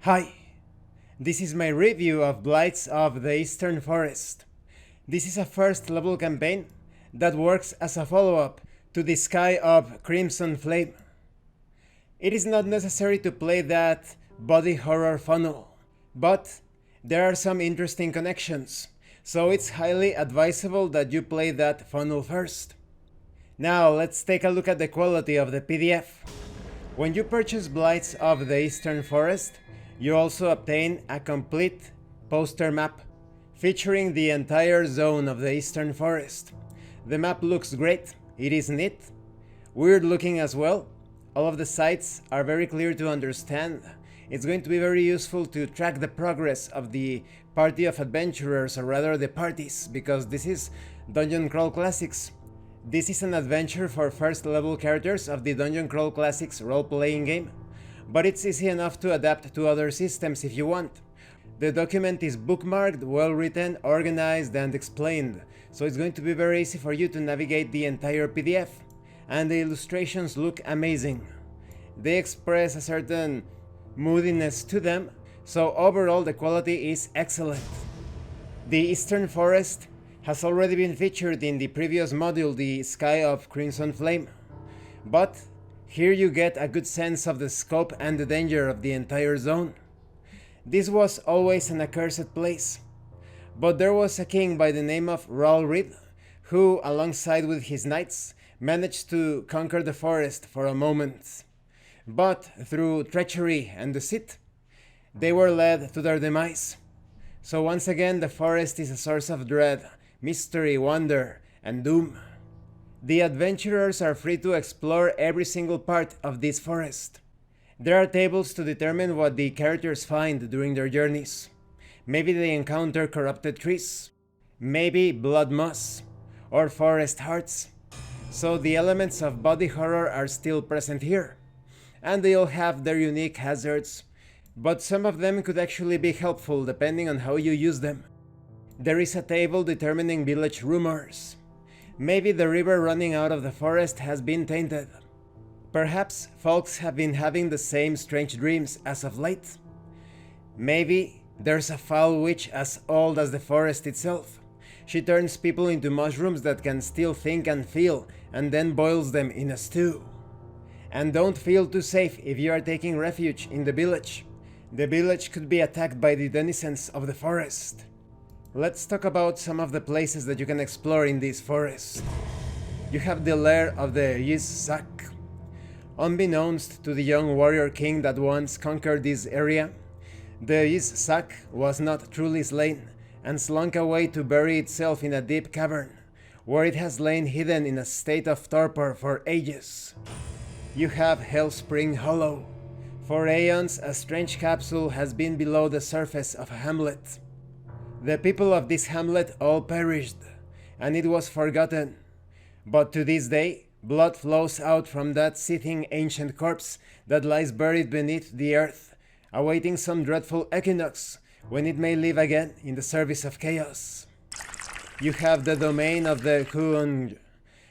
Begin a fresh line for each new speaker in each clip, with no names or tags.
Hi, this is my review of Blights of the Eastern Forest. This is a first level campaign that works as a follow-up to the Sky of Crimson Flame. It is not necessary to play that body horror funnel, but there are some interesting connections, so it's highly advisable that you play that funnel first. Now let's take a look at the quality of the PDF. When you purchase Blights of the Eastern Forest, you also obtain a complete poster map featuring the entire zone of the Eastern Forest. The map looks great, it is neat, weird looking as well. All of the sites are very clear to understand. It's going to be very useful to track the progress of the party of adventurers, or rather the parties, because this is Dungeon Crawl Classics. This is an adventure for first level characters of the Dungeon Crawl Classics role-playing game, but it's easy enough to adapt to other systems if you want. The document is bookmarked, well written, organized and explained, so it's going to be very easy for you to navigate the entire PDF, and the illustrations look amazing. They express a certain moodiness to them, so overall the quality is excellent. The Eastern Forest has already been featured in the previous module, the Sky of Crimson Flame, but here you get a good sense of the scope and the danger of the entire zone. This was always an accursed place, but there was a king by the name of Reed who, alongside with his knights, managed to conquer the forest for a moment. But through treachery and deceit, they were led to their demise. So once again, the forest is a source of dread, mystery, wonder, and doom. The adventurers are free to explore every single part of this forest. There are tables to determine what the characters find during their journeys. Maybe they encounter corrupted trees, maybe blood moss, or forest hearts. So the elements of body horror are still present here, and they all have their unique hazards, but some of them could actually be helpful depending on how you use them. There is a table determining village rumors. Maybe the river running out of the forest has been tainted. Perhaps folks have been having the same strange dreams as of late. Maybe there's a foul witch as old as the forest itself. She turns people into mushrooms that can still think and feel, and then boils them in a stew. And don't feel too safe if you are taking refuge in the village. The village could be attacked by the denizens of the forest. Let's talk about some of the places that you can explore in this forest. You have the lair of the Yis-Sak. Unbeknownst to the young warrior king that once conquered this area, the Yis-Sak was not truly slain and slunk away to bury itself in a deep cavern, where it has lain hidden in a state of torpor for ages. You have Hellspring Hollow. For aeons, a strange capsule has been below the surface of a hamlet. The people of this hamlet all perished, and it was forgotten. But to this day, blood flows out from that seething ancient corpse that lies buried beneath the earth, awaiting some dreadful equinox when it may live again in the service of chaos. You have the domain of the Khund.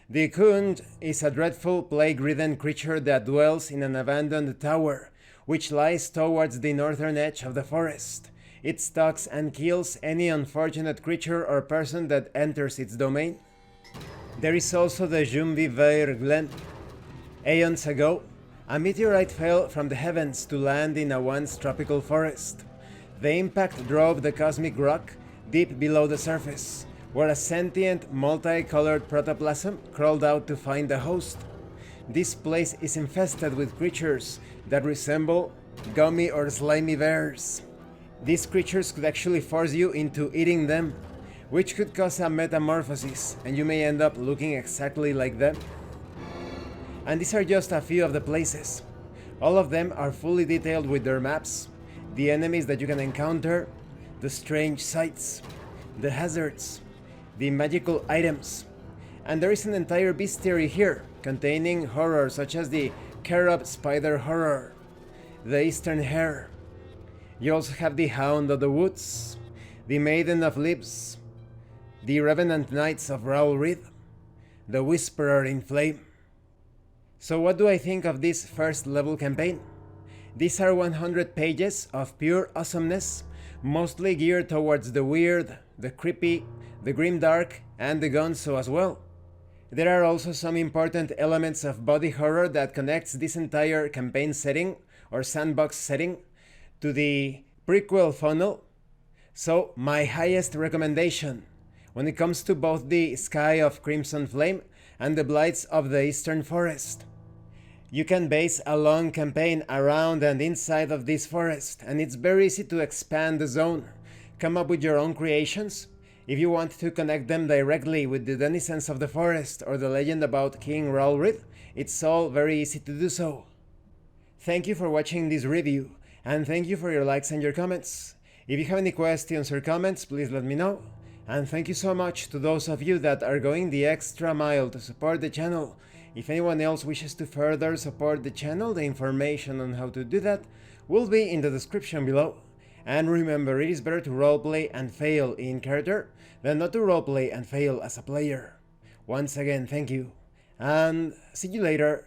The Khund is a dreadful plague-ridden creature that dwells in an abandoned tower, which lies towards the northern edge of the forest. It stalks and kills any unfortunate creature or person that enters its domain. There is also the Jumvivair Glen. Aeons ago, a meteorite fell from the heavens to land in a once tropical forest. The impact drove the cosmic rock deep below the surface, where a sentient, multicolored protoplasm crawled out to find a host. This place is infested with creatures that resemble gummy or slimy bears. These creatures could actually force you into eating them, which could cause a metamorphosis, and you may end up looking exactly like them. And these are just a few of the places. All of them are fully detailed with their maps, the enemies that you can encounter, the strange sights, the hazards, the magical items, and there is an entire bestiary here containing horror such as the Carob Spider Horror, the Eastern Hare. You also have the Hound of the Woods, the Maiden of Lips, the Revenant Knights of Reed, the Whisperer in Flame. So what do I think of this first level campaign? These are 100 pages of pure awesomeness, mostly geared towards the weird, the creepy, the grimdark, and the gonzo as well. There are also some important elements of body horror that connects this entire campaign setting, or sandbox setting, to the prequel funnel. So, my highest recommendation when it comes to both the Sky of Crimson Flame and the Blights of the Eastern Forest. You can base a long campaign around and inside of this forest, and it's very easy to expand the zone, come up with your own creations. If you want to connect them directly with the denizens of the forest or the legend about King Ralrith, it's all very easy to do so. Thank you for watching this review, and thank you for your likes and your comments. If you have any questions or comments, please let me know. And thank you so much to those of you that are going the extra mile to support the channel. If anyone else wishes to further support the channel, the information on how to do that will be in the description below. And remember, it is better to roleplay and fail in character than not to roleplay and fail as a player. Once again, thank you, and see you later.